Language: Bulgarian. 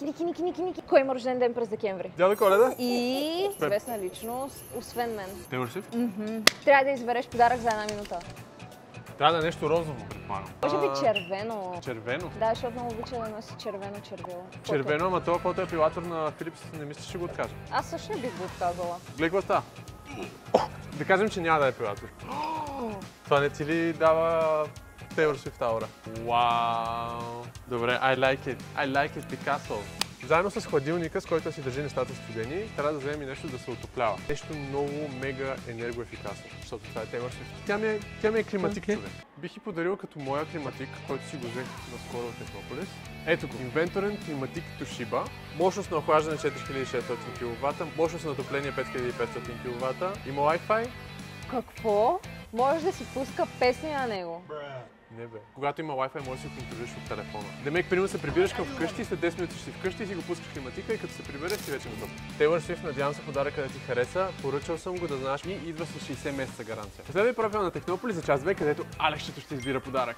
Ники. Кой има рожден ден през декември? Дядо Коледа? И известна личност, освен мен. Тейлор Свифт? Трябва да избереш подарък за 1 минута. Трябва да е нещо розово, предполагам. Може би червено. Червено? Да, защото много обича да носи червено червило. Червено, ама това фото е пилатор на Филипс, не мисля, че ще го откажа. Аз също не бих го отказала. Гледай какво става. Да кажем, че няма да е пилатор. Това не ти ли дава Тейлор Свифт аура? Вау! Добре, I like it, Picasso. Заедно с хладилника, с който си държи нещата студени, трябва да вземем и нещо да се отоплява. Нещо много мега енергоефикасно, защото това е Тейлор Свифт. Тя ми е климатик, човек. Бих и подарил като моя климатик, който си го взех наскоро в Технополис. Ето го, инвенторен климатик Toshiba. Мощност на охлаждане 4600 кВт, мощност на отопление 5500 кВт. Има Wi-Fi. Какво? Може да си пуска песни на него. Не бе. Когато има Wi-Fi, можеш да си го контролираш от телефона. Демек, примерно се прибираш към вкъщи, след 10 минути ще си вкъщи и си го пускаш климатика и като се прибереш си вече готов. Тейлор Свифт, надявам се подаръка да ти хареса. Поръчал съм го да знаеш и идва с 60 месеца гаранция. Последвай профила на Технополис за час 2, където Алексчето ще избира подарък.